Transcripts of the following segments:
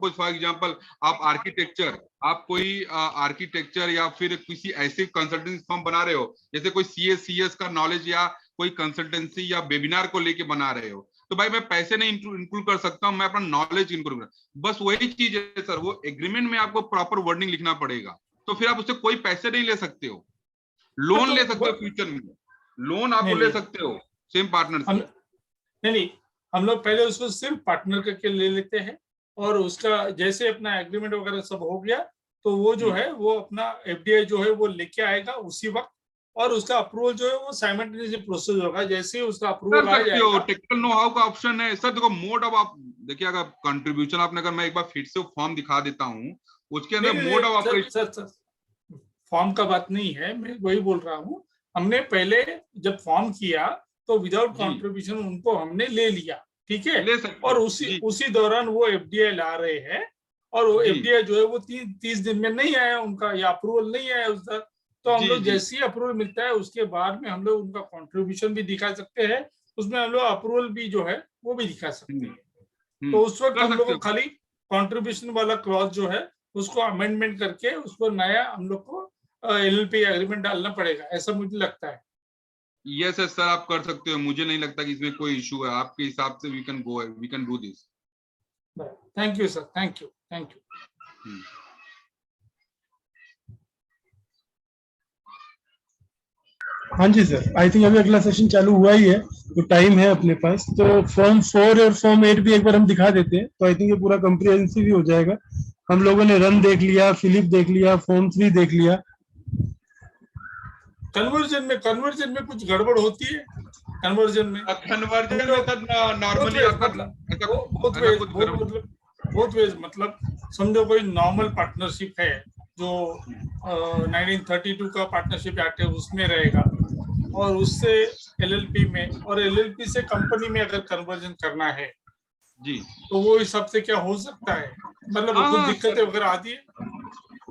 Suppose for example आप architecture, आप कोई आर्किटेक्चर या फिर किसी ऐसे कंसल्टेंसी फर्म बना रहे हो, जैसे कोई सीएस का नॉलेज या कोई कंसल्टेंसी या वेबिनार को लेके बना रहे हो, तो भाई मैं पैसे नहीं इंक्लूड कर सकता हूँ, मैं अपना नॉलेज इंक्लूड कर, बस वही चीज है सर, वो एग्रीमेंट में आपको प्रॉपर वर्डिंग लिखना पड़ेगा, तो फिर आप उससे कोई पैसे नहीं ले सकते हो, लोन ले सकते हो फ्यूचर में, लोन आप ले सकते हो सेम पार्टनर से। नहीं, हम लोग पहले उसको सिर्फ पार्टनर करके ले लेते हैं, और उसका जैसे अपना एग्रीमेंट वगैरह सब हो गया तो वो जो है वो अपना एफडीआई जो है वो लेके आएगा उसी वक्त, और उसका अप्रूवल जो है वो साइमल्टेनियसली प्रोसेस होगा, जैसे ही उसका अप्रूवल आ जाएगा। टेक्निकल नो हाउ का ऑप्शन है सर, देखो मोड ऑफ आप देखिए, अगर कंट्रीब्यूशन आपने, अगर मैं एक बार फिर से फॉर्म दिखा देता हूँ, उसके अंदर मोड ऑफ ऑपरेशन, फॉर्म का बात नहीं है, मैं वही बोल रहा हूँ, हमने पहले जब फॉर्म किया तो विदाउट कंट्रीब्यूशन उनको हमने ले लिया, ठीक है, और उसी दौरान वो एफडीआई ला रहे हैं, और वो एफडीआई जो है वो 30 दिन में नहीं आया उनका, या अप्रूवल नहीं आया उसका, तो हम लोग जैसे ही अप्रूवल मिलता है उसके बाद में हम लोग उनका कंट्रीब्यूशन भी दिखा सकते हैं, उसमें हम लोग अप्रूवल भी जो है वो भी दिखा सकते हैं। तो उस वक्त हम लोग को खाली कंट्रीब्यूशन वाला क्लॉज जो है उसको अमेंडमेंट करके उसको नया हम लोग को एलएलपी एग्रीमेंट डालना पड़ेगा, ऐसा मुझे लगता है। यस सर, आप कर सकते हो, मुझे नहीं लगता कि इसमें कोई इशू है, आपके हिसाब से we can do this. Thank you sir, thank you. हाँ जी सर, आई थिंक अभी अगला सेशन चालू हुआ ही है, तो टाइम है अपने पास, तो फॉर्म 4 और फॉर्म 8 भी एक बार हम दिखा देते हैं, तो आई थिंक ये पूरा कंप्रिहेंसिव ही हो जाएगा। हम लोगों ने रन देख लिया, फिलिप देख लिया, फॉर्म 3 देख लिया। कन्वर्जन में कुछ गड़बड़ होती है, कन्वर्जन में नॉर्मली बहुत वेज, मतलब समझो कोई नॉर्मल पार्टनरशिप है जो 1932 का पार्टनरशिप एक्ट है उसमें रहेगा, और उससे एलएलपी में, और एलएलपी से कंपनी में अगर कन्वर्जन करना है जी, तो वो हिसाब से क्या हो सकता है, मतलब कुछ दिक्कतें वगैरह आती है?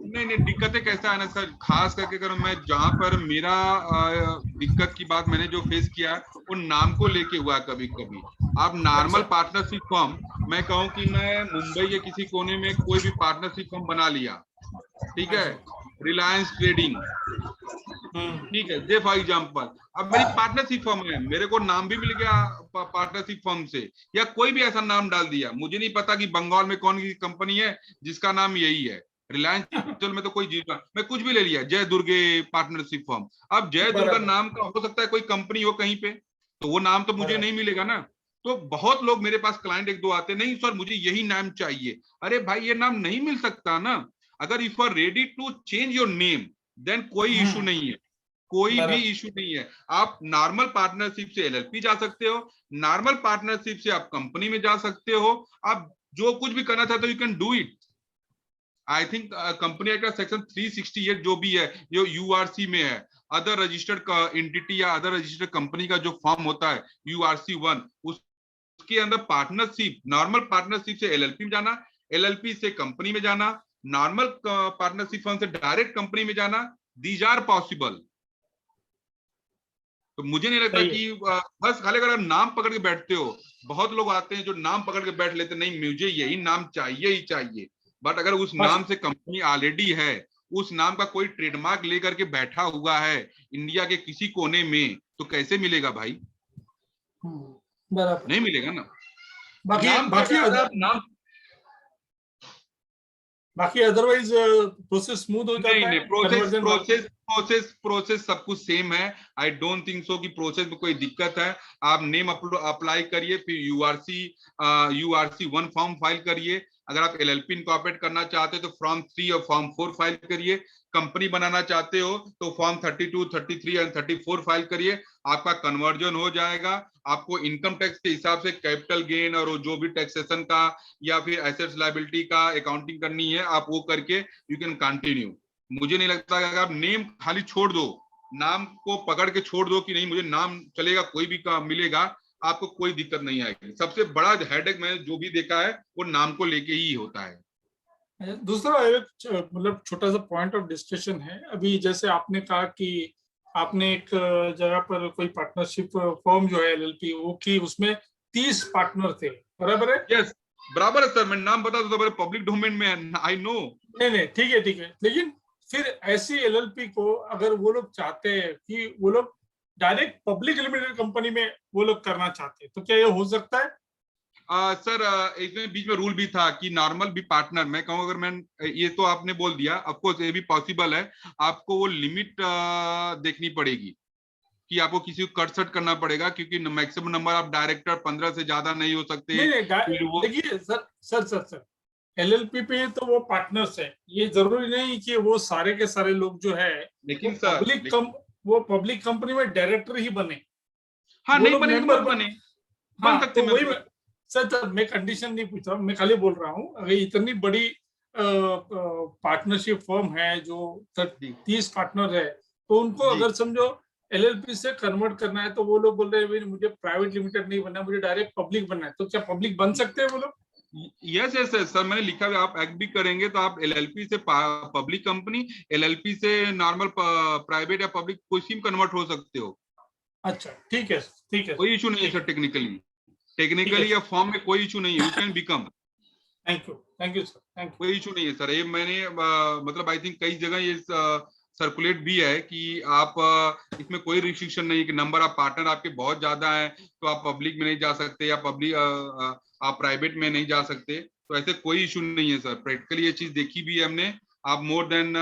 नहीं, दिक्कतें कैसा है ना सर, खास करके अगर मैं जहां पर मेरा दिक्कत की बात मैंने जो फेस किया है वो नाम को लेके हुआ है। कभी कभी आप नॉर्मल पार्टनरशिप फर्म, मैं कहूँ कि मैं मुंबई के किसी कोने में कोई भी पार्टनरशिप फर्म बना लिया, ठीक है, रिलायंस ट्रेडिंग, ठीक है, जे फॉर एग्जाम्पल, अब मेरी पार्टनरशिप फर्म है, मेरे को नाम भी मिल गया पार्टनरशिप फर्म से, या कोई भी ऐसा नाम डाल दिया, मुझे नहीं पता कि बंगाल में कौन सी कंपनी है जिसका नाम यही है, रिलायंस डिजिटल में तो कोई चीज, मैं कुछ भी ले लिया, जय दुर्गे पार्टनरशिप फर्म, अब जय दुर्गा नाम का हो सकता है कोई कंपनी हो कहीं पे, तो वो नाम तो मुझे नहीं मिलेगा ना। तो बहुत लोग मेरे पास क्लाइंट एक दो आते, नहीं सर मुझे यही नाम चाहिए, अरे भाई ये नाम नहीं मिल सकता ना, अगर if you are ready to change your name then कोई इशू नहीं है, कोई भी इशू नहीं है, आप नॉर्मल पार्टनरशिप से एलएलपी जा सकते हो, नॉर्मल पार्टनरशिप से आप कंपनी में जा सकते हो, आप जो कुछ भी करना चाहते हो you can do it. I think company act का सेक्शन 368 जो भी है, जो यूआरसी में है, अदर रजिस्टर्ड एंटिटी या अदर रजिस्टर्ड कंपनी का जो फॉर्म होता है यूआरसी 1, उसके अंदर पार्टनरशिप, नॉर्मल पार्टनरशिप से एलएलपी में जाना, एलएलपी से कंपनी में जाना, नॉर्मल पार्टनरशिप फर्म से डायरेक्ट कंपनी में जाना, दीज आर पॉसिबल। तो मुझे नहीं लगता कि बस खाली अगर नाम पकड़ के बैठते हो, बहुत लोग आते हैं जो नाम पकड़ के बैठ लेते, नहीं मुझे यही नाम चाहिए ही चाहिए, बट अगर उस नाम से कंपनी ऑलरेडी है, उस नाम का कोई ट्रेडमार्क लेकर के बैठा हुआ है इंडिया के किसी कोने में, तो कैसे मिलेगा भाई? नहीं मिलेगा ना। बाकी अदरवाइज प्रोसेस स्मूथ हो जाता है। प्रोसेस सब कुछ सेम है। आई डोंट थिंक सो कि प्रोसेस में कोई दिक्कत है। आप नेम अप्लाई करिए, फिर यूआरसी 1 फॉर्म फाइल करिए, अगर आप एलएलपी इनकॉर्पोरेट करना चाहते हो तो फॉर्म 3 और फॉर्म 4 फाइल करिए, कंपनी बनाना चाहते हो तो फॉर्म 32, 33 एंड 34 फाइल करिए, आपका कन्वर्जन हो जाएगा। आपको इनकम टैक्स के हिसाब से कैपिटल गेन और जो भी टैक्सेशन का या फिर एसेट्स लायबिलिटी का अकाउंटिंग करनी है, आप वो करके यू कैन कंटिन्यू। मुझे नहीं लगता अगर आप नेम खाली छोड़ दो, नाम को पकड़ के छोड़ दो कि नहीं मुझे नाम चलेगा, कोई भी काम मिलेगा, आपको कोई दिक्कत नहीं आएगी। सबसे बड़ा हेडेक मैंने जो भी देखा है वो नाम को लेके ही होता है। दूसरा मतलब छोटा सा पॉइंट ऑफ डिस्कशन है, अभी जैसे आपने कहा कि आपने एक जगह पर कोई पार्टनरशिप फर्म जो है एलएलपी वो की, उसमें 30 पार्टनर थे, बराबर है? यस बराबर है सर, मैं नाम बता दूं तो पब्लिक डोमेन में है, आई नो। नहीं ठीक है, लेकिन फिर ऐसी एलएलपी को अगर वो लोग चाहते हैं कि वो लोग डायरेक्ट पब्लिक लिमिटेड कंपनी में वो लोग करना चाहते हैं, तो क्या ये हो सकता है? सर इसमें बीच में रूल भी था कि नॉर्मल भी पार्टनर, मैं कहूँ अगर मैं, ये तो आपने बोल दिया, ऑफकोर्स ये भी पॉसिबल है, आपको वो लिमिट देखनी पड़ेगी कि आपको किसी को कट सट करना पड़ेगा, क्योंकि मैक्सिमम नंबर ऑफ डायरेक्टर 15 से ज्यादा नहीं हो सकते। देखिए सर एलएलपी पे तो वो पार्टनर्स है, ये जरूरी नहीं कि वो सारे के सारे लोग जो है लेकिन सर वो पब्लिक कंपनी में डायरेक्टर ही बने। हाँ, नहीं बने तो बने, बन सकते। तो वही सर मैं कंडीशन नहीं पूछ रहा हूँ, मैं खाली बोल रहा हूँ अगर इतनी बड़ी पार्टनरशिप फर्म है जो 30 पार्टनर है, तो उनको अगर समझो एलएलपी से कन्वर्ट करना है, तो वो लोग बोल रहे हैं मुझे प्राइवेट लिमिटेड नहीं बनना, मुझे डायरेक्ट पब्लिक बनना है, तो क्या पब्लिक बन सकते हैं वो लोग? यस सर, मैंने लिखा हुआ, आप एग्री करेंगे तो आप एलएलपी से पब्लिक कंपनी, एलएलपी से नॉर्मल प्राइवेट या पब्लिक कोई सी कन्वर्ट हो सकते हो। अच्छा ठीक है, कोई इशू नहीं है सर, टेक्निकली या फॉर्म में कोई इशू नहीं है, you can become. Thank you sir, thank you. कोई इशू नहीं है सर, ये मैंने मतलब आई थिंक कई जगह ये सर्कुलेट भी है कि आप इसमें कोई रिस्ट्रिक्शन नहीं कि नंबर ऑफ पार्टनर आपके बहुत ज्यादा है तो आप पब्लिक में नहीं जा सकते, या पब्लिक आप प्राइवेट में नहीं जा सकते, तो ऐसे कोई इशू नहीं है सर। प्रैक्टिकली ये चीज देखी भी है हमने। आप मोर देन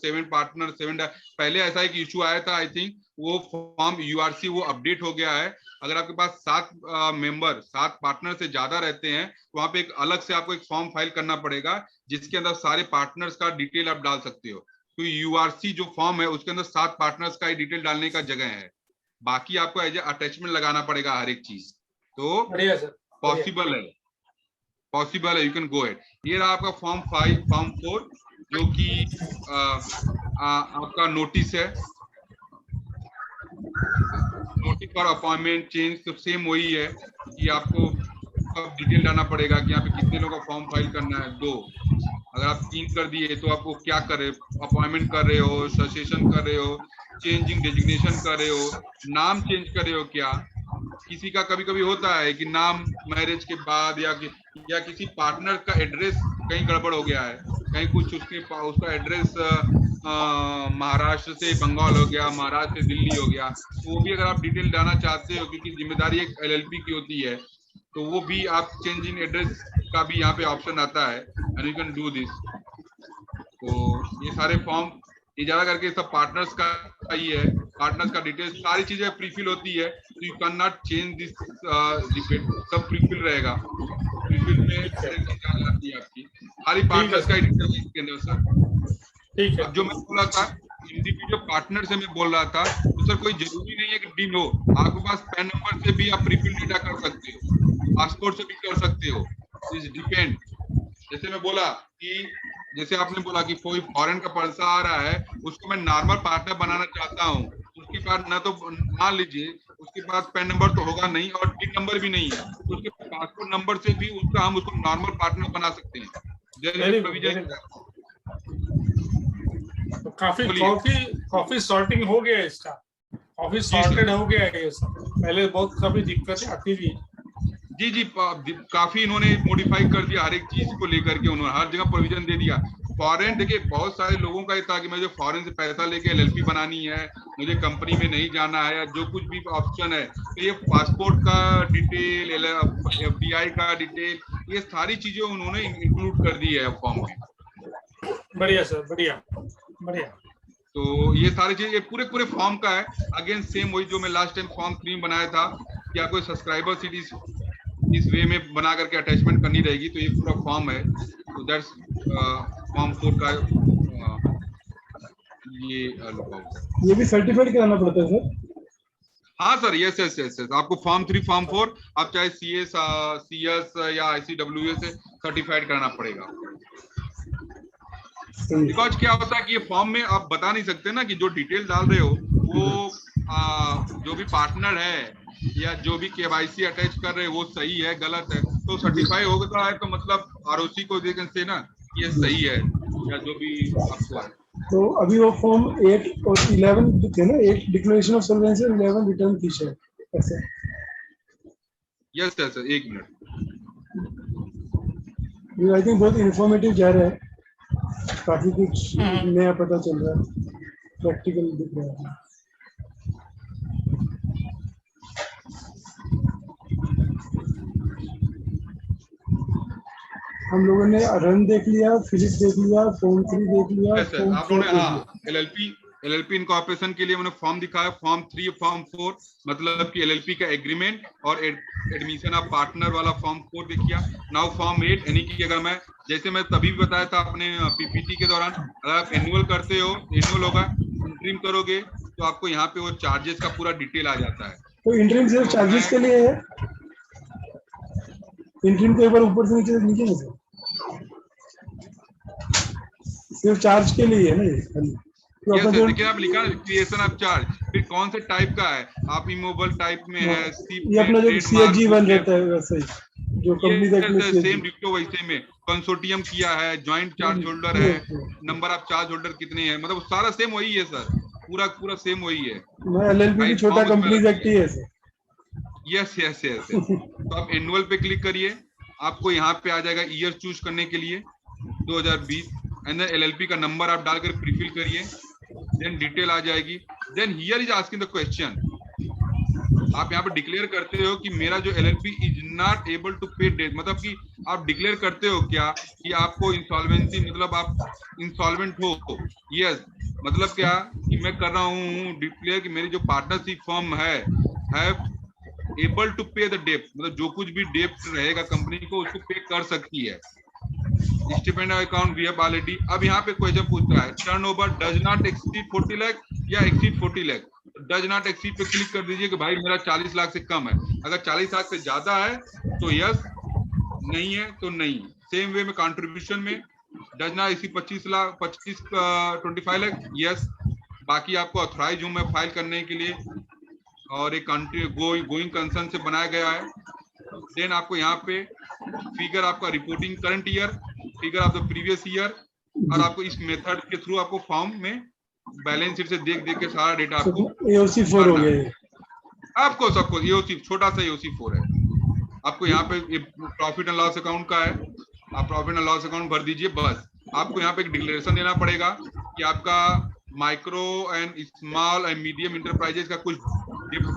7 पार्टनर, 7 पहले ऐसा एक इशू आया था, आई थिंक वो फॉर्म यूआरसी वो अपडेट हो गया है। अगर आपके पास 7 मेंबर 7 पार्टनर से ज्यादा रहते हैं तो वहां पे एक अलग से आपको एक फॉर्म फाइल करना पड़ेगा जिसके अंदर सारे पार्टनर्स का डिटेल आप डाल सकते हो। तो यूआरसी जो फॉर्म है उसके अंदर 7 पार्टनर्स का ही डिटेल डालने का जगह है, बाकी आपको एज ए अटैचमेंट लगाना पड़ेगा हर एक चीज। तो पॉसिबल है, यू कैन गो इट। ये रहा आपका फॉर्म 5, फॉर्म 4 जो कि आपका नोटिस है, नोटिस फॉर अपॉइंटमेंट चेंज, तो सेम वही है कि आपको अब डिटेल डालना पड़ेगा कि यहाँ पे कितने लोगों का फॉर्म फाइल करना है। 2, अगर आप 3 कर दिए तो आपको क्या कर रहे हो, अपॉइंटमेंट कर रहे हो, ससेशन कर रहे हो, चेंजिंग डेजिग्नेशन कर रहे हो, नाम चेंज कर रहे हो क्या। किसी का कभी कभी होता है कि नाम मैरिज के बाद या किसी पार्टनर का एड्रेस कहीं गड़बड़ हो गया है, कहीं कुछ उसका एड्रेस महाराष्ट्र से बंगाल हो गया, महाराष्ट्र से दिल्ली हो गया, तो वो भी अगर आप डिटेल डालना चाहते हो, क्योंकि जिम्मेदारी एक एलएलपी की होती है, तो वो भी आप चेंज इन एड्रेस का भी यहाँ पे ऑप्शन आता है, and you can do this. तो ये सारे फॉर्म ये ज्यादा करके सब पार्टनर्स का ही है, पार्टनर्स का डिटेल सारी चीजें प्रीफिल होती है, तो you can not change this depend, सब प्रीफिल रहेगा। प्रीफिल में जाती है आपकी खाली पार्टनर्स का ही डिटेल इसके अंदर सर। ठीक है। अब जो मैं बोला था इंडिविजुअल पार्टनर से मैं बोल रहा था, तो सर कोई जरूरी नहीं है कि डीन हो, आपके पास पैन नंबर से भी आप प्रीफिल डेटा कर सकते हो, पासपोर्ट से भी कर सकते हो, इट डिपेंड। जैसे मैं बोला कि जैसे आपने बोला कि कोई फॉरेन का पैसा आ रहा है, उसको मैं नॉर्मल पार्टनर बनाना चाहता हूँ, उसके पास ना तो मान लीजिए उसके पास पैन नंबर तो होगा नहीं और टिन नंबर भी नहीं है, तो उसके पासपोर्ट नंबर से भी हम उसको नॉर्मल पार्टनर बना सकते हैं। तो काफी सॉर्टिंग हो गया है इसका, काफी सॉर्टेड हो गया है ये सब। पहले बहुत काफी दिक्कतें आती थी। जी काफी इन्होंने मॉडिफाई कर दिया, हर एक चीज को लेकर के उन्होंने हर जगह प्रोविजन दे दिया। फॉरेन देखिए बहुत सारे लोगों का ये था कि मुझे फॉरेन से पैसा लेके एलएलपी बनानी है, मुझे कंपनी में नहीं जाना है, या जो कुछ भी ऑप्शन है, तो ये पासपोर्ट का डिटेल, एफडीआई का डिटेल, ये सारी चीजें उन्होंने इंक्लूड कर दी है फॉर्म में। बढ़िया सर, बढ़िया। तो ये सारी चीज ये पूरे फॉर्म का है। अगेन सेम वही जो मैं लास्ट टाइम फॉर्म 3 बनाया था कि आपको सब्सक्राइबर सीरीज इस वे में बना करके अटैचमेंट करनी रहेगी, तो ये पूरा फॉर्म है। तो दैट्स फॉर्म 4 का ये भी सर्टिफाइड कराना पड़ता है सर? हाँ सर, यस आपको फॉर्म 3 फॉर्म 4 आप चाहे सीएस या ICWA से सर्टिफाइड कराना पड़ेगा। बिकॉज क्या होता है कि ये फॉर्म में आप बता नहीं सकते ना कि जो डिटेल डाल रहे हो वो जो भी पार्टनर है या जो भी केवाईसी अटैच कर रहे हैं वो सही है गलत है, तो सर्टिफाई होता है तो मतलब आरओसी को दे से ना ये सही है या जो भी आपको है। तो अभी वो फॉर्म 8 और 11 थे ना, 8 डिक्लेरेशन ऑफ सॉल्वेंसी और 11 रिटर्न की शेयर ऐसे। Yes sir, 1 minute. I think बहुत इंफॉर्मेटिव जा रहा है, काफी कुछ नया पता चल रहा है, प्रैक्टिकल दिख रहा है। हम लोगों ने रन देख लिया, फिजिक्स देख लिया, फॉर्म 3 देख लिया, फॉर्म 4 देख लिया। एलएलपी इनकॉर्पोरेशन के लिए मैंने फॉर्म दिखाया, फॉर्म 3 फॉर्म 4 मतलब कि एलएलपी का एग्रीमेंट और एडमिशन ऑफ पार्टनर वाला फॉर्म 4 देखिए। नाउ फॉर्म 8 यानी कि अगर मैं जैसे मैं तभी बताया था अपने पीपीटी के दौरान, अगर आप एनुअल करते हो, एनुअल होगा, इंटरिम करोगे तो आपको यहाँ पे वो चार्जेस का पूरा डिटेल आ जाता है। तो इंटरिम सिर्फ चार्जेस के लिए है, इंटरिम को एक बार ऊपर से नीचे सिर्फ चार्ज के लिए है ना ये? देखिए आप लिखा क्रिएशन ऑफ चार्ज, फिर कौन से टाइप का है, आप इमोबल टाइप में है, ये अपना जो सीएचजी 1 रहता है वैसे ही, जो कंपनी का सेम डिक्टो वैसे में कंसोर्टियम किया है, जॉइंट चार्ज होल्डर है, नंबर ऑफ चार्ज होल्डर कितने हैं, मतलब सारा सेम वही है सर, पूरा सेम वही है। मैं एलएलपी की छोटा कंपनीज एक्ट ही है सर। यस तो आप एनुअल पे क्लिक करिए, आपको यहाँ पे आ जाएगा ईयर चूज करने के लिए 2020, एंड देन एलएलपी का नंबर आप डालकर प्रीफिल करिए, देन डिटेल आ जाएगी। Then here is asking the question, आप यहाँ पे डिक्लेयर करते हो कि मेरा जो LLP is not able to pay debt, मतलब कि आप डिक्लेयर करते हो क्या कि आपको इंसॉल्वेंसी, मतलब आप इंसॉल्वेंट हो। यस मतलब क्या कि मैं कर रहा हूँ डिक्लेयर कि मेरी जो पार्टनरशिप फर्म है एबल टू पे द डेट, मतलब जो कुछ भी डेट रहेगा कंपनी को उसको पे कर सकती है। Statement of account we have already. अब यहाँ पे क्वेश्चन पूछ रहा है turnover does not exceed 40 lakh या exceed 40 lakh. Does not exceed पे क्लिक कर दीजिए कि भाई मेरा 40 लाख से कम है, अगर 40 लाख से ज्यादा है तो यस, नहीं है तो नहीं। सेम वे में कंट्रीब्यूशन में does not exceed 25 lakh yes, बाकी आपको ऑथराइज हूं मैं फाइल करने के लिए और एक कंट्री गोइंग कंसर्न से बनाया गया है। देन आपको यहाँ पे फिगर आपका reporting current year, figure of the previous year, और आपको इस मेथड के थ्रू आपको फॉर्म में बैलेंस शीट से देख के सारा डेटा आपको एओसी 4 हो गया। आपको सबको एओसी छोटा सा एओसी 4 है। आपको यहाँ पे प्रॉफिट एंड लॉस अकाउंट का है, आप प्रॉफिट एंड लॉस अकाउंट भर दीजिए बस। आपको यहाँ पे एक डिक्लेरेशन देना पड़ेगा कि आपका micro and small and medium enterprises का कुछ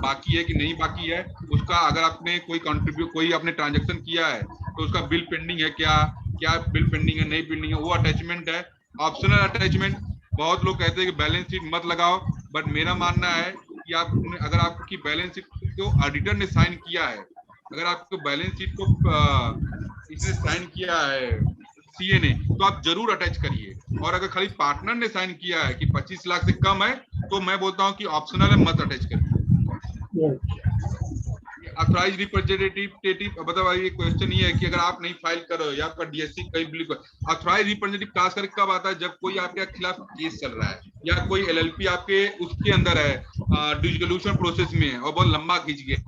बाकी है कि नहीं बाकी है, उसका अगर आपने कोई आपने ट्रांजेक्शन किया है तो उसका बिल पेंडिंग है क्या बिल पेंडिंग है नहीं पेंडिंग है, वो अटैचमेंट है। ऑप्शनल अटैचमेंट, बहुत लोग कहते हैं कि बैलेंस शीट मत लगाओ, बट मेरा मानना है कि आप अगर आपकी बैलेंस शीट को ऑडिटर ने साइन किया है, अगर आपको बैलेंस शीट को इसने साइन किया है सीए ने, तो आप जरूर अटैच करिए। और अगर खाली पार्टनर ने साइन किया है कि 25 लाख से कम है तो मैं बोलता हूं कि ऑप्शनल है, मत अटैच करिए। ऑथराइज रिप्रेजेंटेटिव, मतलब ये क्वेश्चन ये है कि अगर आप नहीं फाइल करो या आपका डीएससी कहीं ऑथराइज रिप्रेजेंटेटिव खास करके कब आता है, जब कोई आपके खिलाफ केस चल रहा है या कोई एलएलपी आपके उसके अंदर है डिसोल्यूशन प्रोसेस में है और बहुत लंबा खींच गया।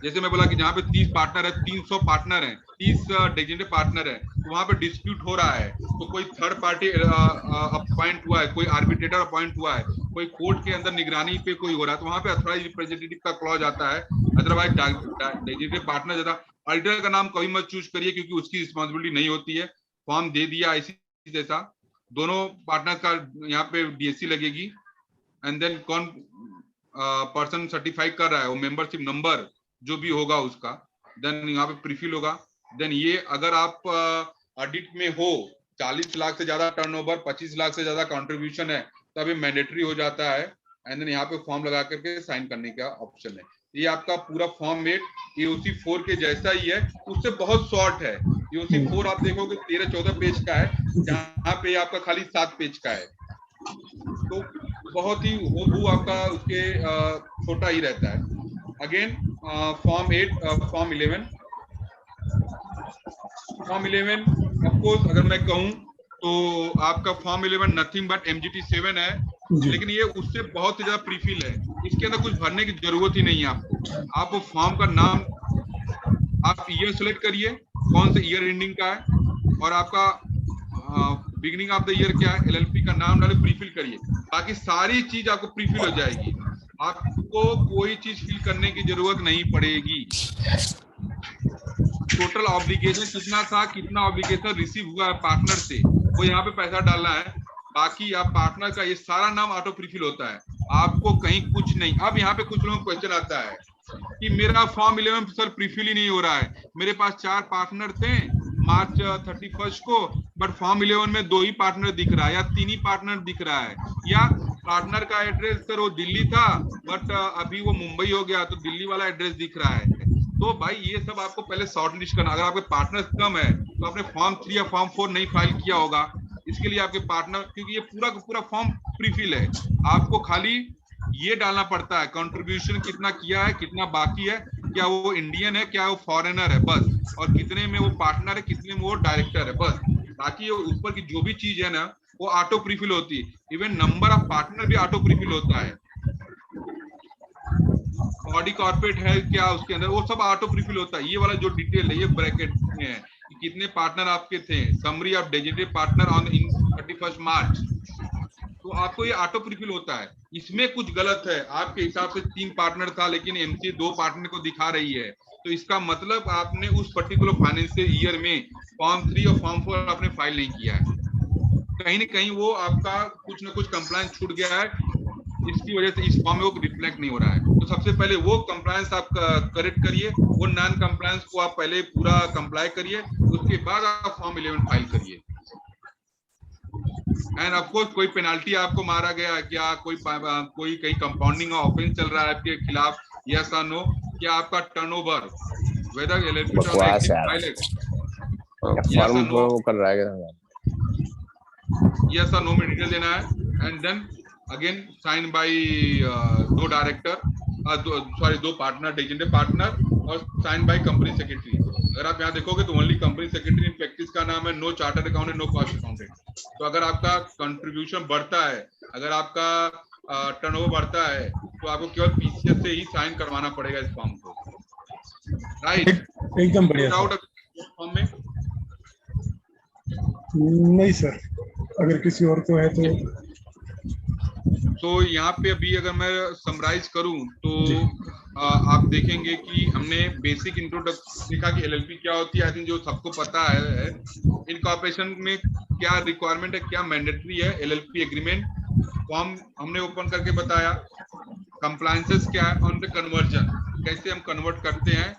जैसे मैं बोला कि जहाँ पे 30 पार्टनर है, 300 पार्टनर है, 30 डेजिग्नेटेड पार्टनर है, तो वहां पे डिस्प्यूट हो रहा है, तो कोई थर्ड पार्टी अपॉइंट हुआ है, कोई आर्बिट्रेटर अपॉइंट हुआ है, कोई कोर्ट के अंदर निगरानी पे कोई हो रहा है, तो वहां पे ऑथराइज रिप्रेजेंटेटिव का क्लॉज आता है। अदरवाइज डेजिग्नेटेड पार्टनर ज्यादा। ऑडिटर का नाम कभी मत चूज करिए क्योंकि उसकी रिस्पॉन्सिबिलिटी नहीं होती है। फॉर्म दे दिया ऐसी जैसा, दोनों पार्टनर का यहाँ पे डीएससी लगेगी, एंड देन कौन पर्सन सर्टिफाई कर रहा है वो मेंबरशिप नंबर जो भी होगा उसका, देन यहाँ पे प्रीफिल होगा। देन ये अगर आप ऑडिट में हो, 40 लाख से ज्यादा टर्नओवर, 25 लाख से ज्यादा कंट्रीब्यूशन है, तब ये मैंडेटरी हो जाता है, एंड देन यहाँ पे फॉर्म लगा करके साइन करने का ऑप्शन है। ये आपका पूरा फॉर्म 8 एओसी 4 के जैसा ही है, उससे बहुत शॉर्ट है। एओसी 4 आप देखोगे 13-14 पेज का है, जहाँ पे आपका खाली 7 पेज का है, तो बहुत ही हूबहू आपका उसके छोटा ही रहता है। अगेन फॉर्म 8 फॉर्म 11 ऑफकोर्स अगर मैं कहूं तो आपका फॉर्म 11 नथिंग बट MGT 7 है, लेकिन ये उससे बहुत ज्यादा प्रीफिल है, इसके अंदर कुछ भरने की जरूरत ही नहीं है आपको। आप वो फॉर्म का नाम, आप ईयर सेलेक्ट करिए कौन से ईयर एंडिंग का है, और आपका बिगिनिंग ऑफ द ईयर क्या है, एलएलपी का नाम डाले, प्रीफिल करिए, बाकी सारी चीज आपको प्रीफिल हो जाएगी, आपको कोई चीज फिल करने की जरूरत नहीं पड़ेगी। टोटल ऑब्लिगेशन कितना था, कितना ऑब्लिगेशन रिसीव हुआ है पार्टनर से, वो यहाँ पे पैसा डालना है। बाकी आप पार्टनर का ये सारा नाम ऑटो प्रीफिल होता है, आपको कहीं कुछ नहीं। अब यहाँ पे कुछ लोगों को क्वेश्चन आता है कि मेरा फॉर्म 11 सर प्रीफिल ही नहीं हो रहा है, मेरे पास 4 पार्टनर थे मार्च 31 को, बट फॉर्म 11 में 2 ही पार्टनर दिख रहा है या 3 ही पार्टनर दिख रहा है, या पार्टनर का एड्रेस सर वो दिल्ली था बट अभी वो मुंबई हो गया तो दिल्ली वाला एड्रेस दिख रहा है। तो भाई ये सब आपको पहले शॉर्ट लिस्ट करना। अगर आपके पार्टनर्स कम है तो आपने फॉर्म 3 या फॉर्म 4 नहीं फाइल किया होगा, इसके लिए आपके पार्टनर, क्योंकि ये पूरा का पूरा फॉर्म प्रीफिल है, आपको खाली ये डालना पड़ता है कंट्रीब्यूशन कितना किया है, कितना बाकी है, क्या वो इंडियन है, क्या वो फॉरेनर है, बस, और कितने में वो पार्टनर है, कितने में वो डायरेक्टर है, बस। बाकी ऊपर की जो भी चीज है ना वो ऑटो प्रीफिल होती है। इवन नंबर ऑफ पार्टनर भी ऑटो प्रीफिल होता है। बॉडी कॉर्पोरेट है क्या उसके अंदर, वो सब ऑटो प्रीफिल होता है। ये वाला जो डिटेल है ये ब्रैकेट में है कि कितने पार्टनर आपके थे, summary of designated partner on in 31 मार्च, तो आपको ये ऑटो प्रीफिल होता है। इसमें कुछ गलत है, आपके हिसाब से 3 पार्टनर था लेकिन एमसी 2 पार्टनर को दिखा रही है, तो इसका मतलब आपने उस पर्टिकुलर फाइनेंशियल ईयर में फॉर्म 3 और फॉर्म 4 आपने फाइल नहीं किया है, कहीं ना कहीं वो आपका कुछ ना कुछ कंप्लायंस छूट गया है, इसकी वजह से इस फॉर्म में वो रिफ्लेक्ट नहीं हो रहा है। तो सबसे पहले वो कंप्लायंस आप करेक्ट करिए, वो नॉन कंप्लायंस को आप पहले पूरा कंप्लाई करिए, उसके बाद आप फॉर्म 11 फाइल करिए। एंड ऑफ कोर्स कोई पेनाल्टी आपको मारा गया क्या, कोई कहीं कंपाउंडिंग ऑफेंस चल रहा है आपके खिलाफ, यस और नो, क्या आपका टर्नओवर वेदर एलएलपी कर रहा है, यस और नो में डिटेल देना है। And then again sign by 2 director, 2 partner, designated partner, और साइन बाय कंपनी सेक्रेटरी। अगर आप यहाँ देखोगे तो only company secretary in practice का नाम है, no chartered accountant, no cost accountant. तो अगर आपका कंट्रीब्यूशन बढ़ता है, अगर आपका टर्नओवर बढ़ता है, तो आपको केवल पीसीएस से ही साइन करवाना पड़ेगा इस फॉर्म को, राइट? एकदम बढ़िया। डाउट फॉर्म में? नहीं सर, अगर किसी और को है तो यहाँ पे अभी अगर मैं समराइज करूं तो आप देखेंगे कि हमने बेसिक इंट्रोडक्शन देखा कि एलएलपी क्या होती है। आई थिंक जो सबको पता है इनकॉर्पोरेशन में क्या रिक्वायरमेंट है, क्या मैंडेटरी है, एलएलपी एग्रीमेंट फॉर्म हमने ओपन करके बताया, कंप्लायंसेस क्या है, और कन्वर्जन कैसे हम कन्वर्ट करते हैं।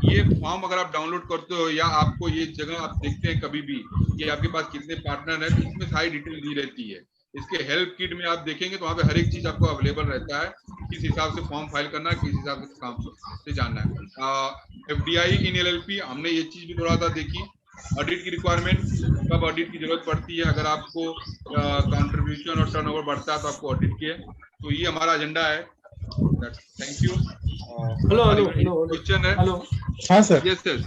ये फॉर्म अगर आप डाउनलोड करते हो या आपको ये जगह आप देखते हैं कभी भी कि आपके पास कितने पार्टनर है, तो इसमें सारी डिटेल दी रहती है। इसके हेल्प किट में आप देखेंगे तो वहाँ पे हर एक चीज आपको अवेलेबल रहता है, किस हिसाब से फॉर्म फाइल करना है, किस हिसाब से काम से जानना है। एफडीआई इन एलएलपी हमने ये चीज भी थोड़ा सा देखी, ऑडिट की रिक्वायरमेंट, कब ऑडिट की जरूरत पड़ती है, अगर आपको कंट्रीब्यूशन और टर्नओवर बढ़ता है तो आपको ऑडिट की है। तो ये हमारा एजेंडा है। Thank you. हेलो क्वेश्चन है? हेलो, हाँ सर। Yes sir.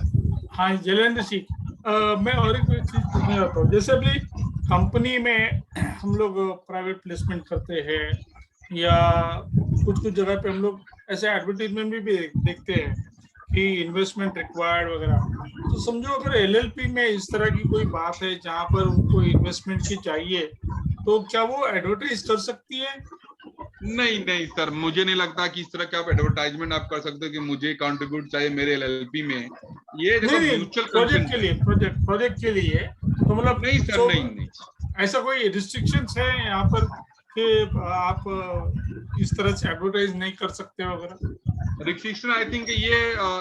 हाँ जलेंद्र जी, मैं और एक चीज पूछना चाहता हूँ। जैसे अभी कंपनी में हम लोग प्राइवेट प्लेसमेंट करते हैं या कुछ जगह पे हम लोग ऐसे एडवर्टीजमेंट भी देखते हैं कि इन्वेस्टमेंट रिक्वायर्ड वगैरह। तो समझो अगर एलएलपी में इस तरह की कोई बात है जहाँ पर उनको इन्वेस्टमेंट की चाहिए, तो क्या वो एडवर्टाइज कर सकती है? नहीं सर, मुझे नहीं लगता कि इस तरह का आप एडवर्टाइजमेंट आप कर सकते हो कि मुझे कंट्रीब्यूट चाहिए मेरे एलएलपी में। ये देखो म्यूचुअल प्रोजेक्ट के लिए तो मतलब नहीं सर, नहीं ऐसा कोई रिस्ट्रिक्शंस है यहाँ पर कि आप इस तरह से एडवर्टाइज नहीं कर सकते वगैरह? रिस्ट्रिक्शन आई थिंक ये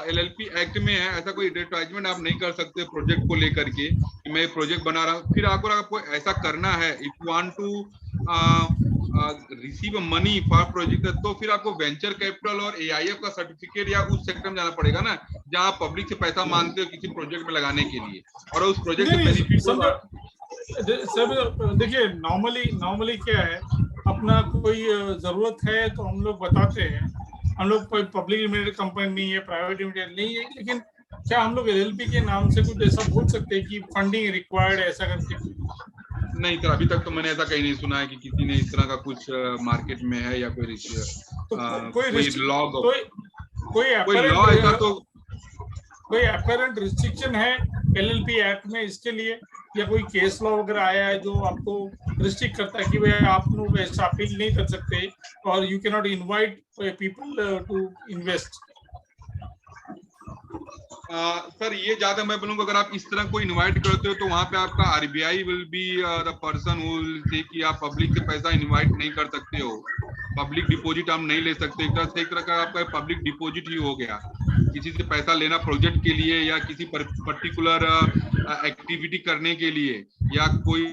एलएलपी एक्ट में है, ऐसा कोई एडवर्टाइजमेंट आप नहीं कर सकते प्रोजेक्ट को लेकर के कि मैं प्रोजेक्ट बना रहा हूँ। फिर आपको ऐसा करना है, if you want to receive money for project, तो फिर आपको वेंचर कैपिटल और एआईएफ का सर्टिफिकेट या उस सेक्टर में जाना पड़ेगा ना, जहाँ आप पब्लिक से पैसा मांगते हो किसी प्रोजेक्ट में लगाने के लिए, और उस प्रोजेक्ट के बेनिफिट। देखिए नॉर्मली क्या है, अपना कोई जरूरत है तो हम लोग बताते हैं। हम लोग कोई पब्लिक लिमिटेड कंपनी नहीं है, प्राइवेट लिमिटेड नहीं है, लेकिन क्या हम लोग एलएलपी के नाम से कुछ ऐसा बोल सकते हैं कि फंडिंग रिक्वायर्ड है ऐसा करके? नहीं सर, अभी तक तो मैंने ऐसा कहीं नहीं सुना है कि किसी ने इस तरह का कुछ मार्केट में है या कोई लॉ ऐसा तो कोई अपैरेंट रिस्ट्रिक्शन है एलएलपी एक्ट में इसके लिए, या कोई केस लॉ वगैरह आया है जो आपको रिस्ट्रिक्ट करता है कि भाई आप लोग ऐसा अपील नहीं कर सकते और you can not invite people to invest? Sir ये ज्यादा मैं बोलूंगा, अगर आप इस तरह को इनवाइट करते हो तो वहां पे आपका RBI will be the person who will say कि आप पब्लिक से पैसा इनवाइट नहीं कर सकते हो, पब्लिक डिपॉजिट हम नहीं ले सकते। एक तरह का आपका पब्लिक डिपॉजिट ही हो गया। किसी से पैसा लेना प्रोजेक्ट के लिए या किसी पर्टिकुलर एक्टिविटी करने के लिए या कोई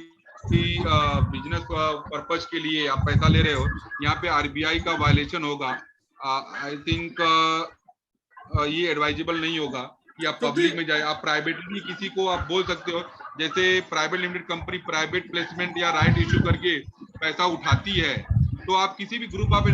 बिजनेस पर्पज के लिए आप पैसा ले रहे हो, यहाँ पे आरबीआई का वायलेशन होगा। आई थिंक ये एडवाइजेबल नहीं होगा कि आप पब्लिक में जाए। आप प्राइवेटली किसी को आप बोल सकते हो, जैसे private limited company private placement या राइट इश्यू करके पैसा उठाती है, तो आप किसी भी ग्रुप ऑफ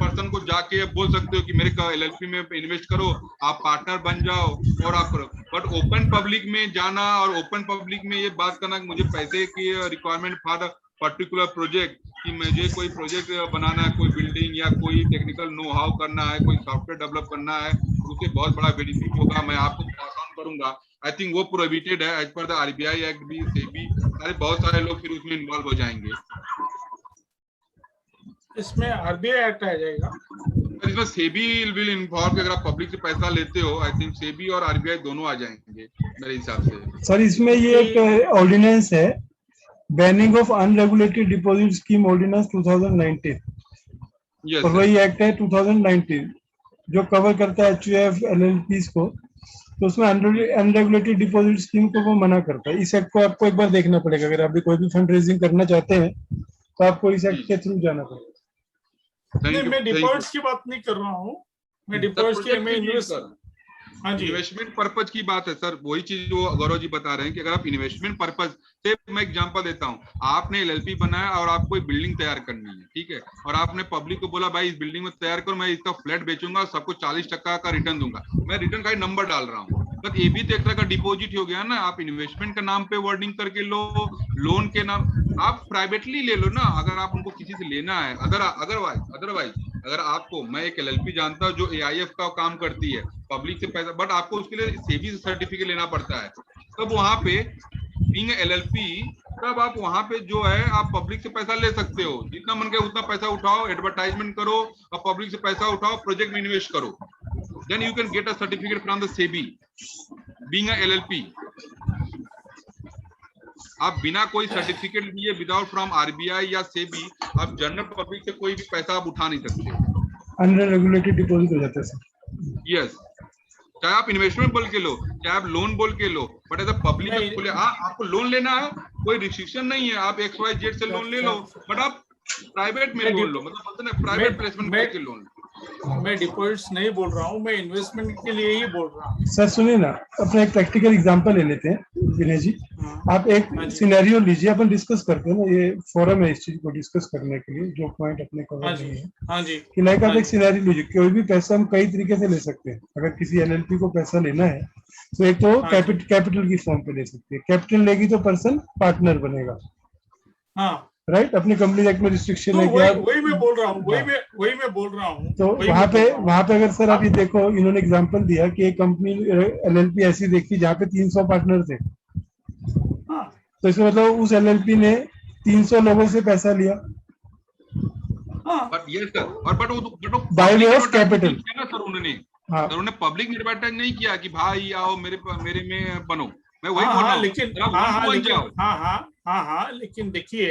पर्सन को जाके बोल सकते हो कि मेरे एलएलपी में इन्वेस्ट करो, आप पार्टनर बन जाओ और आप करो। बट ओपन पब्लिक में जाना और ओपन पब्लिक में ये बात करना कि मुझे पैसे की रिक्वायरमेंट फॉर पर्टिकुलर प्रोजेक्ट, कि मुझे कोई प्रोजेक्ट बनाना है, कोई बिल्डिंग या कोई टेक्निकल नो हाउ करना है, कोई सॉफ्टवेयर डेवलप करना है, उससे बहुत बड़ा बेनिफिट होगा, मैं आपको पास ऑन करूंगा। आई थिंक वो प्रोहिबिटेड है as per the RBI act भी, सेबी, सारे बहुत सारे लोग फिर उसमें इन्वॉल्व हो जाएंगे। इसमें आरबीआई एक्ट आ जाएगा, इसमें सेबी विल इन्वॉल्व। अगर आप पब्लिक से पैसा लेते हो, आई थिंक सेबी और आरबीआई दोनों आ जाएंगे मेरे हिसाब से। सर इसमें ये एक ऑर्डिनेंस है, banning of unregulated deposit scheme ordinance 2019, और वही एक्ट है 2019 जो कवर करता है एचयूएफ एलएलपीज को। तो उसमें अनरेगुलेटेड डिपॉजिट स्कीम को वो मना करता है। इस एक्ट को आपको एक बार देखना पड़ेगा, अगर आप भी कोई भी फंड रेजिंग करना चाहते हैं तो आपको इस एक्ट के थ्रू जाना पड़ेगा। नहीं, मैं डिपॉजिट्स की बात नहीं कर रहा हूँ, मैं डिपॉजिट की, मैं इन्वेस्टमेंट पर्पज की बात है सर। वही चीज जो गौरव जी बता रहे हैं कि अगर आप इन्वेस्टमेंट पर्पज से, मैं एग्जांपल देता हूँ, आपने एलएलपी बनाया और आपको कोई बिल्डिंग तैयार करनी है, ठीक है, और आपने पब्लिक को बोला भाई इस बिल्डिंग में तैयार करो, मैं इसका फ्लैट बेचूंगा और सबको 40% का रिटर्न दूंगा, मैं रिटर्न का नंबर डाल रहा हूँ, बट ये भी तो एक तरह का डिपॉजिट हो गया ना। आप इन्वेस्टमेंट के नाम पे वर्डिंग करके लो, लोन के नाम आप प्राइवेटली ले लो ना, अगर आप उनको किसी से लेना है। अदरवाइज अगर आपको, मैं एक एलएलपी जानता हूँ जो एआईएफ का काम करती है, पब्लिक से पैसा, बट आपको उसके लिए सेबी से सर्टिफिकेट लेना पड़ता है। तब वहां पे बीइंग एलएलपी, तब आप वहां पे जो है आप पब्लिक से पैसा ले सकते हो, जितना मन करे उतना पैसा उठाओ, एडवर्टाइजमेंट करो और पब्लिक से पैसा उठाओ, प्रोजेक्ट में इन्वेस्ट करो, then you can get a certificate from the SEBI being a LLP. आप बिना कोई सर्टिफिकेट लिए, विदाउट फ्रॉम आरबीआई या सेबी, आप जनरल पब्लिक से कोई भी पैसा आप उठा नहीं सकते, अनरेगुलेटेड डिपॉजिट हो जाता है सर। यस, चाहे आप इन्वेस्टमेंट बोल के लो, चाहे आप लोन बोल के लो, बट एज अ पब्लिक में बोले आपको लोन लेना है, कोई रिस्ट्रिक्शन नहीं है, आप XYZ से लोन ले लो, बट आप प्राइवेट में लोन लो, मतलब प्राइवेट प्लेसमेंट करके लोन लो। मैं डिपॉजिट्स नहीं बोल रहा हूँ, मैं इन्वेस्टमेंट के लिए ही बोल रहा हूँ। सर सुनिए ना, अपना एक प्रैक्टिकल एग्जांपल ले लेते हैं विनय जी। आप एक सिनेरियो लीजिए, अपन डिस्कस करते हैं ना, ये फोरम है इस चीज को डिस्कस करने के लिए, जो पॉइंट अपने कवर नहीं है। हाँ जी, कि लाइक आप एक सिनेरियो लीजिए, कोई भी पैसा हम कई तरीके से ले सकते हैं। अगर किसी एलएलपी को पैसा लेना है तो एक तो कैपिटल की फॉर्म पे ले सकते हैं, कैपिटल लेगी तो पर्सन पार्टनर बनेगा, हाँ राइट। अपनी कंपनी एक्ट में रिस्ट्रिक्शन है कि वही मैं बोल रहा हूँ, वही मैं बोल रहा हूँ। तो वहां पे अगर सर आप ये देखो, इन्होंने एग्जांपल दिया कि एक कंपनी एलएलपी ऐसी देखी जहाँ पे 300 पार्टनर थे, तो इसमें मतलब उस एलएलपी ने 300 लोगों से पैसा लिया, बट ये सर, और but by way of capital sir उन्होंने पब्लिक में एडवर्टाइज नहीं किया कि भाई आओ मेरे में बनो। मैं वही बोल रहा हूं, लेकिन देखिए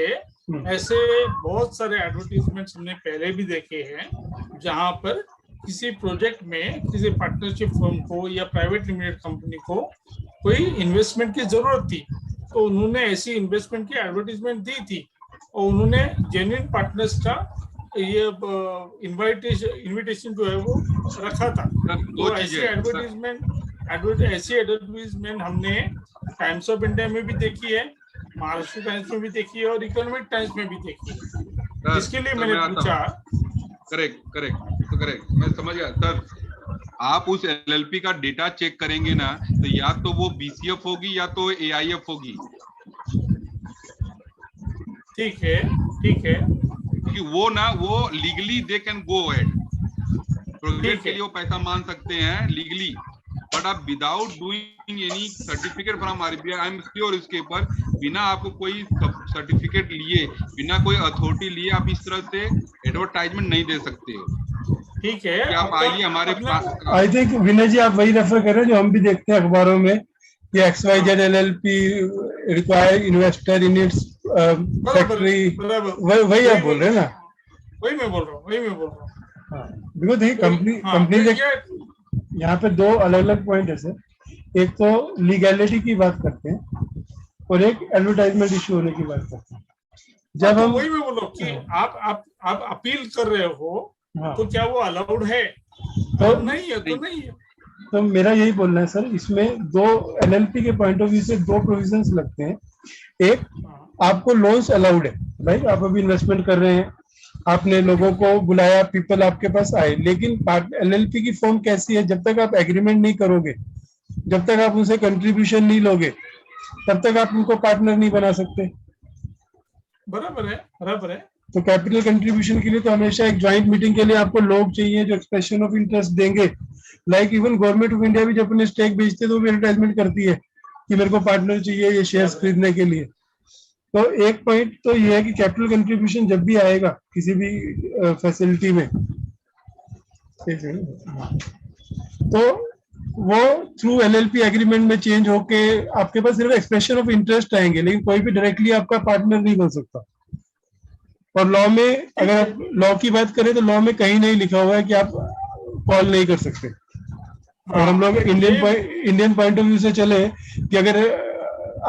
ऐसे बहुत सारे एडवर्टीजमेंट्स हमने पहले भी देखे हैं जहां पर किसी प्रोजेक्ट में किसी पार्टनरशिप फर्म को या प्राइवेट लिमिटेड कंपनी को कोई इन्वेस्टमेंट की जरूरत थी, तो उन्होंने ऐसी इन्वेस्टमेंट की एडवर्टीजमेंट दी थी और उन्होंने जेन्युइन पार्टनर्स का ये इन्विटेशन जो है वो रखा था। तो ऐसी एडवर्टीजमेंट हमने टाइम्स ऑफ इंडिया में भी देखी है, महाराष्ट्र टाइम्स में भी देखी है और इकोनॉमिक टाइम्स में भी देखी है। इसके लिए मैंने पूछा। करेक्ट, मैं समझ गया सर। आप उस एलएलपी का डेटा चेक करेंगे ना, तो या तो वो बीसीएफ होगी या तो एआईएफ होगी। ठीक है, क्योंकि वो legally they can go ahead, project के लिए वो पैसा मान सकते हैं लीगली, बट आप without doing any certificate from RBI, I am sure इसके ऊपर, बिना आपको कोई सर्टिफिकेट लिए, बिना कोई अथॉरिटी लिए आप इस तरह से एडवर्टाइजमेंट नहीं दे सकते हो। ठीक है, कि आप आइए हमारे पास। आई थिंक विनय जी आप वही रेफर कर रहे हैं जो हम भी देखते हैं अखबारों में कि XYZ LLP require investor in its factory, वही आप बोल रहे हैं ना? वही मैं बोल रहा हूँ। हाँ, देखो देखिए कंपनी यहाँ पे दो अलग अलग पॉइंट है सर। एक तो लीगैलिटी की बात करते हैं और एक एडवर्टाइजमेंट इशू होने की बात करते हैं। जब हम वही मैं बोल रहा हूँ कि आप अपील कर रहे हो, तो क्या वो अलाउड है? तो नहीं है, तो नहीं है। तो मेरा यही बोलना है सर, इसमें दो LLP के पॉइंट ऑफ व्यू से दो प्रोविजंस लगते हैं। एक, आपको लोन्स अलाउड है, राइट? आप अभी इन्वेस्टमेंट कर रहे हैं, आपने लोगों को बुलाया, पीपल आपके पास आए, लेकिन LLP की फॉर्म कैसी है? जब तक आप एग्रीमेंट नहीं करोगे, जब तक आप उनसे कंट्रीब्यूशन नहीं लोगे, तब तक आप उनको पार्टनर नहीं बना सकते। बराबर है। तो कैपिटल कंट्रीब्यूशन के लिए तो हमेशा एक ज्वाइंट मीटिंग के लिए आपको लोग चाहिए जो एक्सप्रेशन ऑफ इंटरेस्ट देंगे। Like even government of India भी जब अपने स्टेक बेचते हैं तो भी एडवर्टाइजमेंट करती है कि मेरे को पार्टनर चाहिए ये शेयर्स खरीदने के लिए। तो एक पॉइंट तो ये है कि कैपिटल कंट्रीब्यूशन जब भी आएगा किसी भी फैसिलिटी में, तो वो थ्रू LLP एग्रीमेंट में चेंज होके आपके पास सिर्फ एक्सप्रेशन ऑफ इंटरेस्ट आएंगे, लेकिन कोई भी डायरेक्टली आपका पार्टनर नहीं बन सकता। और लॉ में, अगर आप लॉ की बात करें तो लॉ में कहीं नहीं लिखा हुआ है कि आप कॉल नहीं कर सकते। और हम लोग इंडियन पॉइंट ऑफ व्यू से चले कि अगर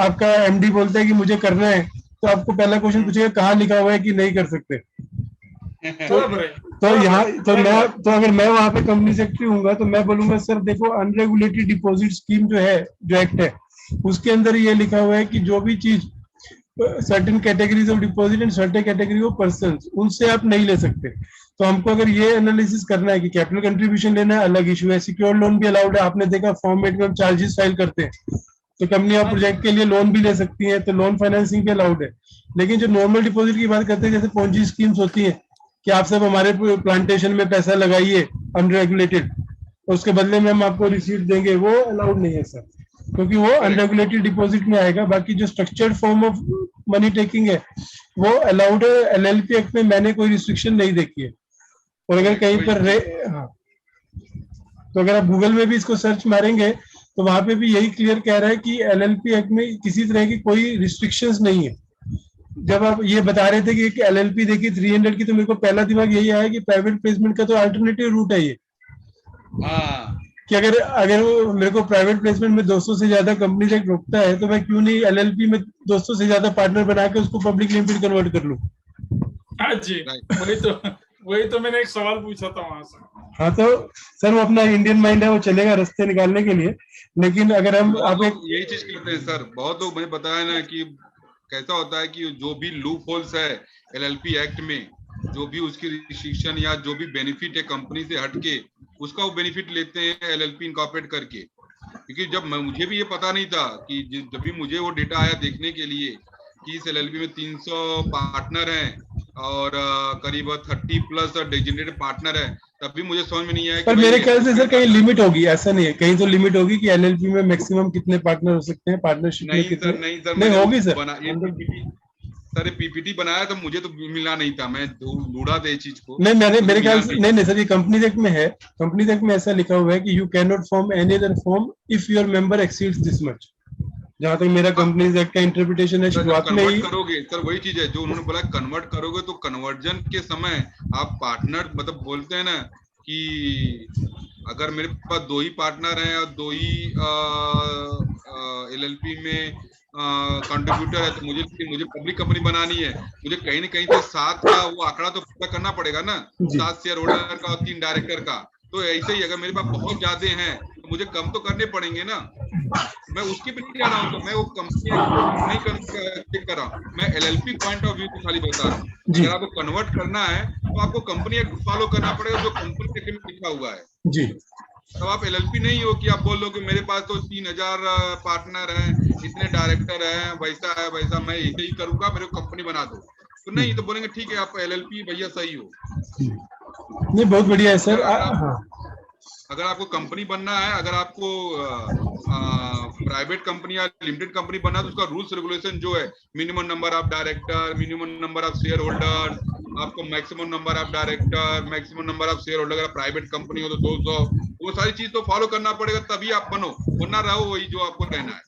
आपका MD बोलता है कि मुझे करना है, तो आपको पहला क्वेश्चन पूछेगा कहाँ लिखा हुआ है कि नहीं कर सकते। तो यहाँ तो अगर मैं वहां पे कंपनी सेक्रेटरी हूँ तो मैं बोलूंगा सर देखो, अनरेगुलेटेड डिपॉजिट स्कीम जो है, जो एक्ट है, उसके अंदर ये लिखा हुआ है कि जो भी चीज certain categories of deposit and certain category of persons, उनसे आप नहीं ले सकते। तो हमको अगर ये एनालिसिस करना है कि कैपिटल कंट्रीब्यूशन लेना है, अलग इशू है। सिक्योर्ड लोन भी अलाउड है, आपने देखा फॉर्म 8 में हम चार्जेस फाइल करते हैं, तो कंपनी आप प्रोजेक्ट के लिए लोन भी ले सकती है, तो लोन फाइनेंसिंग भी अलाउड है। लेकिन जो नॉर्मल डिपॉजिट की बात करते हैं, जैसे पोंजी स्कीम्स होती है कि आप सब हमारे प्लांटेशन में पैसा लगाइए अनरेगुलेटेड, उसके बदले में हम आपको रिसीट देंगे, वो अलाउड नहीं है सर, क्योंकि वो अनरेगुलेटेड डिपॉजिट में आएगा। बाकी जो structured form of money taking है वो अलाउड है। LLP एक्ट में मैंने कोई रिस्ट्रिक्शन नहीं देखी है। और अगर कहीं पर हाँ, तो अगर आप गूगल में भी इसको सर्च मारेंगे तो वहां पे भी यही क्लियर कह रहा है कि LLP एक्ट में किसी तरह की कोई रिस्ट्रिक्शंस नहीं है। जब आप ये बता रहे थे कि LLP देखिए 300 की, तो मेरे को पहला दिमाग यही आया कि प्राइवेट प्लेसमेंट का तो अल्टरनेटिव रूट है ये। कि अगर मेरे को प्राइवेट प्लेसमेंट में 200 से ज्यादा कंपनी से रोकता है, तो मैं क्यों नहीं LLP में 200 से ज्यादा पार्टनर बना के उसको पब्लिक लिमिटेड कन्वर्ट कर लूं। हाँ जी, वही तो मैंने एक सवाल पूछा था वहां से। हाँ, तो सर वो अपना इंडियन माइंड है, वो चलेगा रास्ते निकालने के लिए। लेकिन अगर हम आप यही चीज करते हैं सर, बहुत लोग मुझे बताया ना कि कैसा होता है कि जो भी लूप होल्स है LLP एक्ट में, जो भी उसकी रिस्ट्रिक्शन या जो भी बेनिफिट है कंपनी से हटके, उसका वो बेनिफिट लेते हैं LLP इनकॉर्पोरेट करके। क्योंकि जब मुझे भी ये पता नहीं था कि जब भी मुझे वो डेटा आया देखने के लिए कि इस LLP में 300 पार्टनर हैं और करीब 30 प्लस डेजिग्नेटेड पार्टनर है, तब भी मुझे समझ में नहीं आया। पर मेरे ख्याल से सर कहीं लिमिट होगी, ऐसा नहीं है, कहीं तो लिमिट होगी कि LLP में मैक्सिमम कितने पार्टनर हो सकते हैं, पार्टनरशिप में कितने? नहीं होगी सर। सर PPT बनाया तो मुझे तो मिला नहीं था, मैं ढूंढा था इस चीज को। नहीं, मेरे ख्याल से नहीं सर, ये कंपनी एक्ट में है। कंपनी एक्ट में ऐसा लिखा हुआ है कि you can not form any other form if your member exceeds this much. जहां तक मेरा कंपनी एक्ट का इंटरप्रिटेशन है, शुरुआत में ही करोगे सर, वही चीज है जो उन्होंने बोला, कन्वर्ट करोगे तो कन्वर्जन के समय आप पार्टनर, मतलब बोलते हैं ना कि अगर मेरे पास 2 ही पार्टनर हैं और 2 ही LLP में कंट्रीब्यूटर है, तो मुझे पब्लिक कंपनी बनानी है, मुझे कहीं ना कहीं से 7 का वो आंकड़ा तो पूरा करना पड़ेगा ना, 7 शेयर होल्डर का और 3 डायरेक्टर का। तो ऐसे ही अगर मेरे पास बहुत ज्यादा हैं तो मुझे कम तो करने पड़ेंगे ना। मैं उसकी भी नहीं कह रहा हूँ, तो मैं वो कंपनी नहीं कर रहा हूँ, मैं LLP पॉइंट ऑफ व्यू को खाली बता रहा हूँ। अगर आपको कन्वर्ट करना है तो आपको कंपनी एक्ट फॉलो करना पड़ेगा, जो कंपनी एक्ट में लिखा हुआ है जी। तब आप LLP नहीं हो कि आप बोल लो कि मेरे पास तो 3000 पार्टनर हैं, इतने डायरेक्टर हैं, वैसा है वैसा, मैं ऐसे ही करूंगा, मेरे को कंपनी बना दो। तो नहीं, तो बोलेंगे ठीक है आप LLP भैया सही हो। नहीं, बहुत बढ़िया है सर। अगर आपको कंपनी बनना है, अगर आपको प्राइवेट कंपनी या लिमिटेड कंपनी बना तो उसका रूल्स रेगुलेशन जो है, minimum number of director, minimum number of share holder, आपको maximum number of director, maximum number of share holder, अगर प्राइवेट कंपनी हो तो 200, वो सारी चीज तो फॉलो करना पड़ेगा, तभी आप बनो, वरना रहो वही जो आपको रहना है।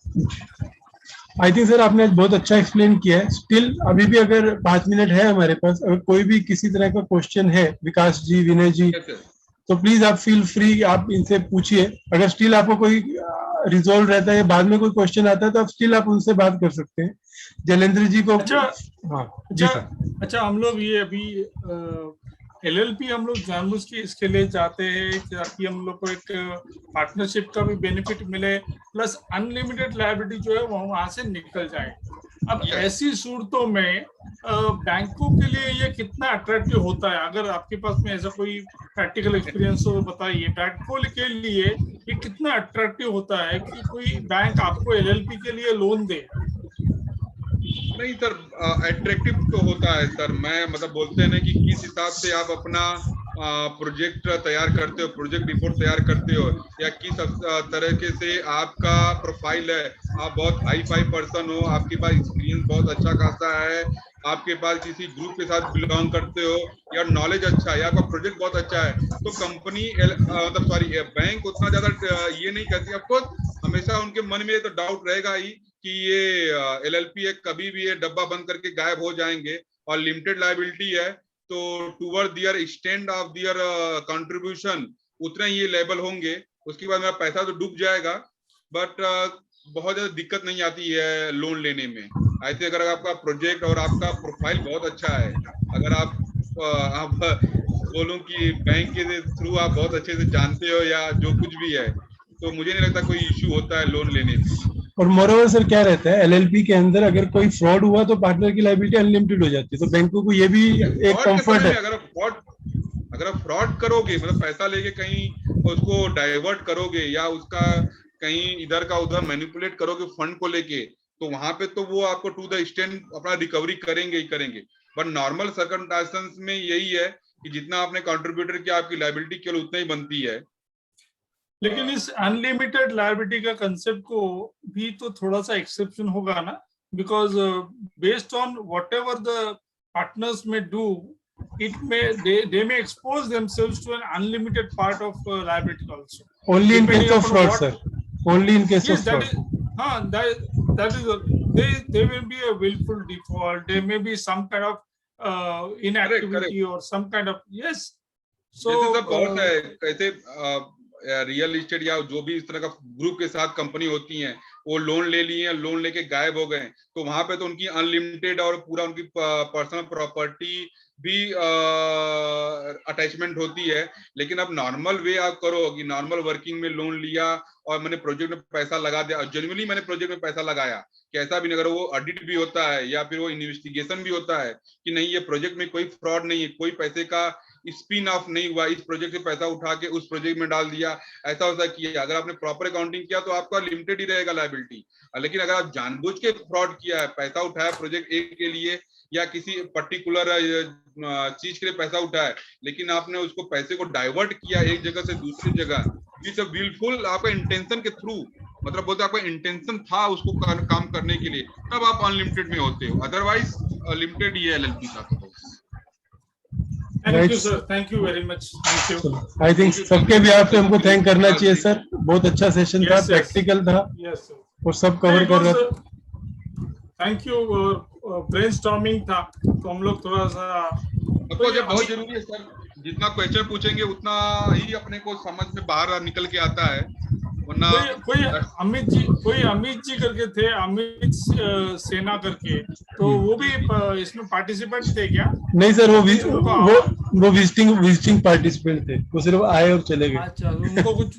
आई थिंक सर आपने बहुत अच्छा एक्सप्लेन किया है। स्टिल अभी भी अगर 5 मिनट है हमारे पास, अगर कोई भी किसी तरह का क्वेश्चन है विकास जी, विनय जी, तो प्लीज आप फील फ्री, आप इनसे पूछिए। अगर स्टिल आपको कोई रिजॉल्व रहता है, बाद में कोई क्वेश्चन आता है, तो आप स्टिल आप उनसे बात कर सकते हैं। जैलेंद्र जी को अच्छा हम लोग ये अभी एलएलपी हम लोग जानबूझ के इसके लिए जाते हैं ताकि हम लोग को एक पार्टनरशिप का भी बेनिफिट मिले, प्लस अनलिमिटेड लायबिलिटी जो है वो वहां से निकल जाए। अब ऐसी सूरतों में बैंकों के लिए ये कितना अट्रैक्टिव होता है? अगर आपके पास में ऐसा कोई प्रैक्टिकल एक्सपीरियंस हो बताइए, बैंकों के लिए ये कितना अट्रैक्टिव होता है कि कोई बैंक आपको एलएलपी के लिए लोन दे? नहीं सर, अट्रैक्टिव तो होता है सर। मैं मतलब बोलते हैं ना कि किस हिसाब से आप अपना प्रोजेक्ट तैयार करते हो, प्रोजेक्ट रिपोर्ट तैयार करते हो, या किस तरीके से आपका प्रोफाइल है, आप बहुत हाई फाई पर्सन हो, आपके पास एक्सपीरियंस बहुत अच्छा खासा है, आपके पास किसी ग्रुप के साथ बिलोंग करते हो, या नॉलेज अच्छा है, या आपका प्रोजेक्ट बहुत अच्छा है, तो कंपनी मतलब सॉरी बैंक उतना ज्यादा ये नहीं करती। ऑफकोर्स हमेशा उनके मन में तो डाउट रहेगा ही कि ये एलएलपी है, कभी भी ये डब्बा बंद करके गायब हो जाएंगे, और लिमिटेड लायबिलिटी है तो toward their extent of their contribution उतने ही लेवल होंगे, उसके बाद मेरा पैसा तो डूब जाएगा, बट बहुत ज्यादा दिक्कत नहीं आती है लोन लेने में। ऐसे अगर आपका प्रोजेक्ट और आपका प्रोफाइल बहुत अच्छा है, अगर आप बोलूं कि बैंक के थ्रू आप बहुत अच्छे से जानते हो या जो कुछ भी है, तो मुझे नहीं लगता कोई इश्यू होता है लोन लेने में। और मोरोवर सर क्या रहता है, एलएलपी के अंदर अगर कोई फ्रॉड हुआ तो पार्टनर की लायबिलिटी अनलिमिटेड हो जाती है, तो बैंकों को ये भी एक कंफर्ट है। अगर आप फ्रॉड करोगे, मतलब पैसा लेके कहीं उसको डाइवर्ट करोगे या उसका कहीं इधर का उधर मैनिपुलेट करोगे फंड को लेके, तो वहां पे तो वो आपको टू द एक्सटेंट अपना रिकवरी करेंगे ही करेंगे। बट नॉर्मल सर्कमस्टेंसेस में यही है कि जितना आपने कंट्रीब्यूटर किया, आपकी लायबिलिटी केवल उतना ही बनती है। लेकिन इस अनलिमिटेड लायबिलिटी का कंसेप्ट को भी तो थोड़ा सा एक्सेप्शन होगा ना, because based on whatever the partners में do, it may they may expose themselves to an unlimited part of liability also. Only in case of fraud, sir. Only in case of fraud. That is there will be a willful default. There may be some kind of inactivity or some kind of yes. So बहुत है कैसे real estate या जो भी इस तरह का group के साथ कंपनी होती हैं, वो लोन ले लिए, लोन लेके गायब हो गए, तो वहां पे तो उनकी अनलिमिटेड और पूरा उनकी पर्सनल प्रॉपर्टी भी अटैचमेंट होती है। लेकिन अब नॉर्मल वे आप करो कि नॉर्मल वर्किंग में लोन लिया और मैंने प्रोजेक्ट में पैसा लगा दिया, और जेन्युइनली मैंने प्रोजेक्ट में पैसा लगाया, कैसा भी नहीं, अगर वो ऑडिट भी होता है या फिर वो इन्वेस्टिगेशन भी होता है कि नहीं ये प्रोजेक्ट में कोई फ्रॉड नहीं है, कोई पैसे का स्पिन ऑफ नहीं हुआ, इस प्रोजेक्ट से पैसा उठा के उस प्रोजेक्ट में डाल दिया, ऐसा वैसा किया, अगर आपने प्रॉपर अकाउंटिंग किया तो आपका लिमिटेड ही रहेगा लायबिलिटी। लेकिन अगर आप जानबूझ के फ्रॉड किया है, पैसा उठाया प्रोजेक्ट ए के लिए या किसी पर्टिकुलर चीज के लिए पैसा उठाया, लेकिन आपने उसको पैसे को डाइवर्ट किया एक जगह से दूसरी जगह, इट्स अ विलफुल, आपका इंटेंशन के थ्रू, मतलब बोलते आपका इंटेंशन था उसको काम करने के लिए, तब आप अनलिमिटेड में होते हो, अदरवाइज लिमिटेड ही है एलएलपी का। Thank you sir, thank you very much. I think सबके भी आपसे हमको थैंक करना चाहिए सर, बहुत अच्छा सेशन था, प्रैक्टिकल था और सब कवर कर रहा था। थैंक यू, ब्रेनस्टॉर्मिंग था तो हम लोग थोड़ा सा बहुत जरूरी है सर, जितना क्वेश्चन पूछेंगे उतना ही अपने को समझ में बाहर निकल के आता है, वरना कोई अमित जी करके थे, अमित सेना करके, तो वो भी इसमें पार्टिसिपेंट थे क्या? नहीं सर, वो विजिटिंग पार्टिसिपेंट थे, वो सिर्फ आए और चले गए। अच्छा, उनको कुछ